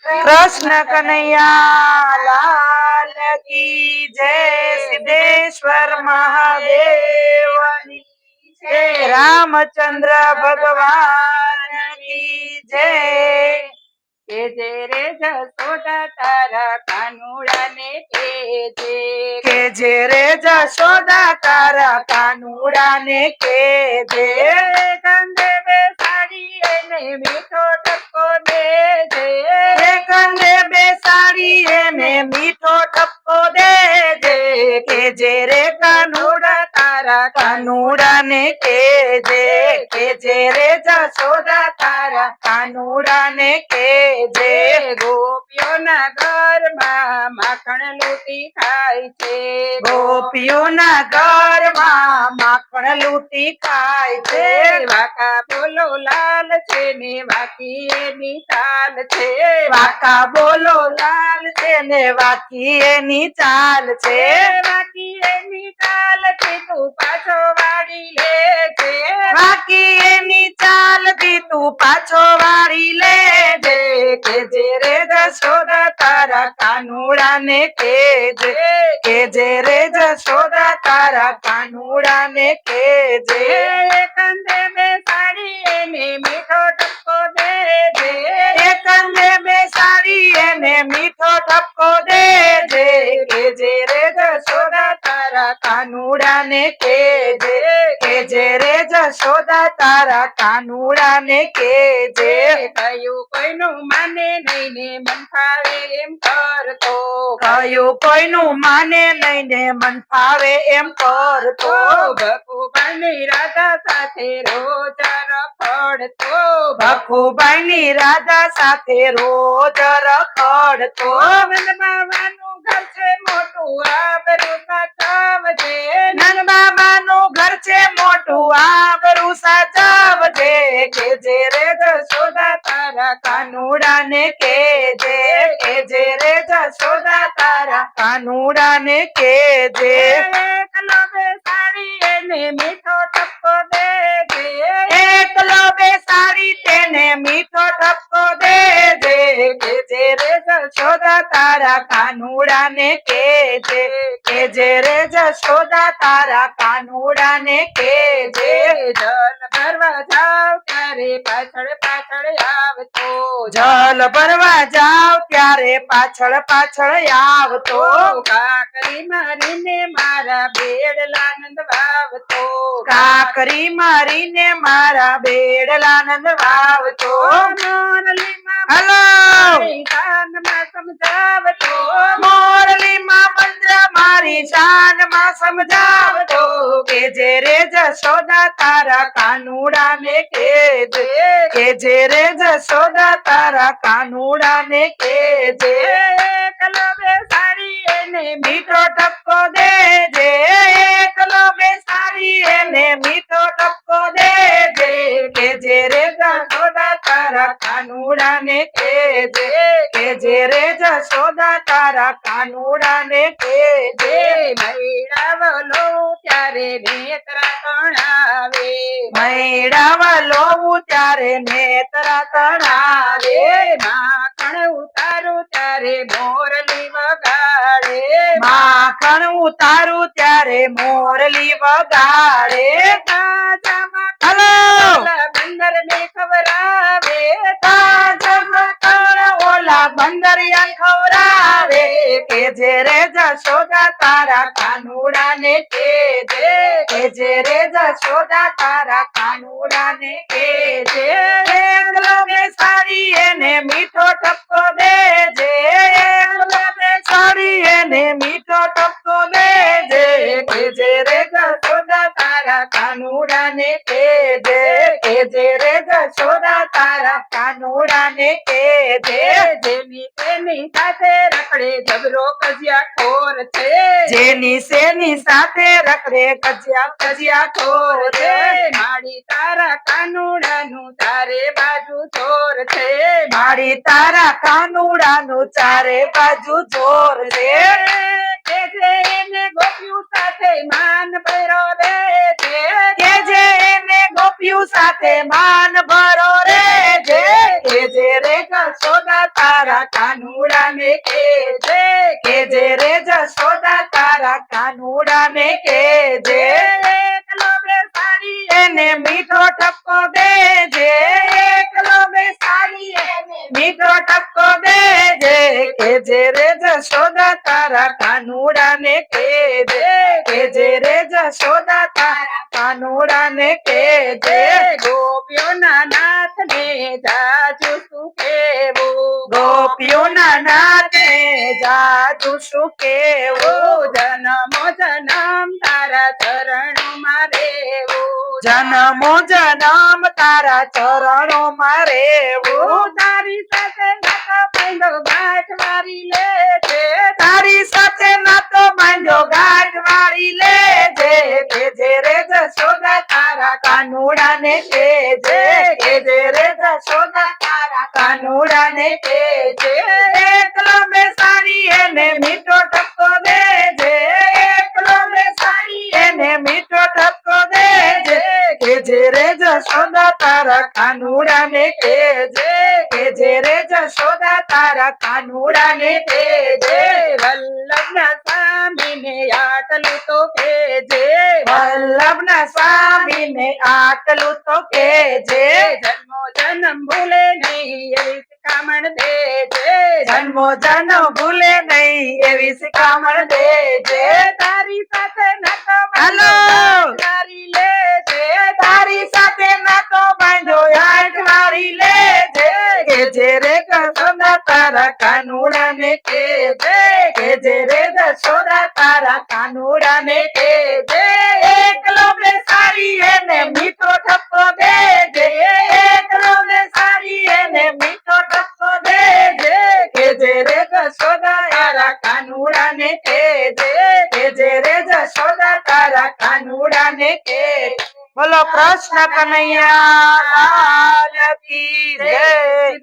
कृष्ण कन्हैया लाल की जय। सिद्धेश्वर महादेव की जय। रामचंद्र भगवान की जय। के जे रे जसोदा तारा कानुड़ा ने के जे रे जशोदा तारा कानुड़ा ने के जे। कंधे बेसाड़ी ने मीठो टपको दे जे। कंधे बेसाड़ी ने मीठो टपको दे जे। के जे रे कानुड़ा तारा कानुड़ा ने के जे रे जशोदा तारा कानुड़ा ने के जे। ગોપીઓના ઘરમાં માખણ લૂટી ખાય છે. ગોપીઓના ઘરમાં માખણ લૂટી ખાય છે. વાકા બોલો લાલ છે ને વાકી એની ચાલ છે. વાકા બોલો લાલ છે ને વાકી એની ચાલ છે. વાકી એની ચાલ છે તું પાછો વાળી લે છે. વાકી એની ચાલ થી તું પાછો વાળી લે જે. કે જે રે જશોદા તારા કાનુડા ને કે જે રે જશોદા તારા કાનુડા ને કે જે. કંધે બેસાડી એને મીઠો ટપકો દે જે. કંધે બેસાડી એને મીઠો ટપકો દે જે. કે જે રે જશોદા તારા કાનુડા ને કે જે રે જશોદા તારા કાનુડા ને કે જે. કયું કોઈનું માને નહીં ને મન ફાવે એમ કરતો. કયું કોઈનું માને નહીં ને મન ફાવે એમ કરતો. ભકુભાઈની રાધા સાથે રોજ રખડતો. ભકુભાઈની રાધા સાથે રોજ રખડતો. નંદ બાબાનું ઘર છે મોટું આબરૂ સાચવજે. નંદ બાબાનું ઘર છે મોટું આબરૂ સાચવજે. કે જે રે જશોદા તારા કાનુડા ને કે જે રે જશોદા તારા કાનુડા ને કે જે. એકલો બેસાડી એને મીઠો ટપકો દે જે. એકલો બેસાડી તેને મીઠો ટપકો દે જે. કે જે રે જશોદા તારા કાનુડા ને કે જે રે જશોદા તારા કાનુડા ને કે જે. જલ ભરવા જાવ ત્યારે પાછળ પાછળ આવતો. જલ ભરવા જાવ ત્યારે પાછળ પાછળ આવતો. કાકરી મારીને મારા બેડલા નંદ વાવતો. કાકરી મારીને મારા બેડલા નંદ વાવતો. હલો શાનમાં સમજાવતો. મોરલીમાં મંત્ર મારી શાનમાં સમજાવતો. કે જે રે જશોદા તારા કાનુડા ને કે જે રે જશોદા તારા કાનુડા ને કે જે. એકલો બેસાડી એને મીઠો ટપકો દે જે. એકલો બેસાડી એને મીઠો ટપકો દે જે. કે જે રે જશોદા તારા કાનુડા ને કે જે રે જશોદા તારા કાનુડા ને કે જે. મૈડાવલો ત્યારે નેત્રા તણાવે. મૈડાવા લોવું ત્યારે નેત્રા તણાવે. માખણ ઉતારું ત્યારે મોરલી વગાડે. માખણ ઉતારું ત્યારે મોરલી વગાડે. હલો બંદર ને ખવરાવે. ઓલા બંદરિયા ખવરાવે. કે જે રે જશોદા તારા કાનુડા ને કે જે રે જશોદા તારા કાનુડા ને કે જે. એકલો બેસાડી એને મીઠો ટપકો દે જે. એકલો બેસાડી એને મીઠો ટપકો દે જે. કે જે રે જશોદા તારા કાનુડા ને કે જે રે જશોદા તારા કાનુડા ને કે જે. જેની તેની સાથે રખડે જબરો કજિયા ખોર છે. જેની સેની સાથે રખડે કજિયા ખોર છે. મારી તારા કાનુડાનું તારે બાજુ ચોર છે. મારી તારા કાનુડાનું ચારે બાજુ જોર છે. કે જે એને ગોપ્યું સાથે માન ભરો રે છે. કે જે એને ગોપિયું સાથે માન ભરો રે જે. કે જે રે જશોદા તારા કાનુડાને કેજે કેજે રે જશોદા તારા કાનુડાને કેજે એકલો બેસાડી એને મીઠો ઠપકો દેજે એકલો બેસાડી એને મીઠો ઠપકો દેજે કેજે રે જશોદા તારા કાનુડાને કેજે કેજે રે જશોદા તારા કાનુડાને કેજે ગોપીઓના નાથને જાજુ શું કેવું ગોપીઓના નાથે જાજુ શું કેવું જન્મો જન્મ તારા ચરણોમાં રેવું જન્મો જન્મ તારા ચરણોમાં રેવું તારી સાથે નાતો બાંધો ગાંઠ મારી લેજે તારી સાથે નાતો બાંધો ગાંઠ વાળી લેજે કેજે રે જશોદા તારા કાનુડાને કેજે કેજે રે જશોદા તારા કાનુડાને કેજે એકલો બેસાડી એને મીઠો ઠપકો દેજે એકલો બેસાડી એને મીઠો ઠપકો દેજે કેજે રે જશોદા તારા કાનુડાને કેજે કેજે રે જશોદા તારા કાનુડાને કેજે વલ્લભના સ્વામીને આટલું તો કેજે વલ્લભના સ્વામીને આટલું તો કેજે જન્મો જન્મ ભૂલે નહીં એવી શિખામણ દેજે જન્મો જન્મ ભૂલે નહીં એવી શિખામણ દેજે તારી સાથે નાતો હાલો. તારી લેજે તારી સાથે નાતો બાંધો આંખ મારી લેજે કેજે રે જશોદા તારા કાનુડાને કેજે કેજે રે જશોદા તારા કાનુડાને કેજે એકલો બેસાડી એને મીઠો ઠપકો દેજે એકલો બેસાડી એને મીઠો ઠપકો દેજે કેજે રે જશોદા તારા કાનુડાને કેજે કેજે રે જશોદા તારા કાનુડાને કે બોલો કૃષ્ણ કનૈયા લાલ કી જય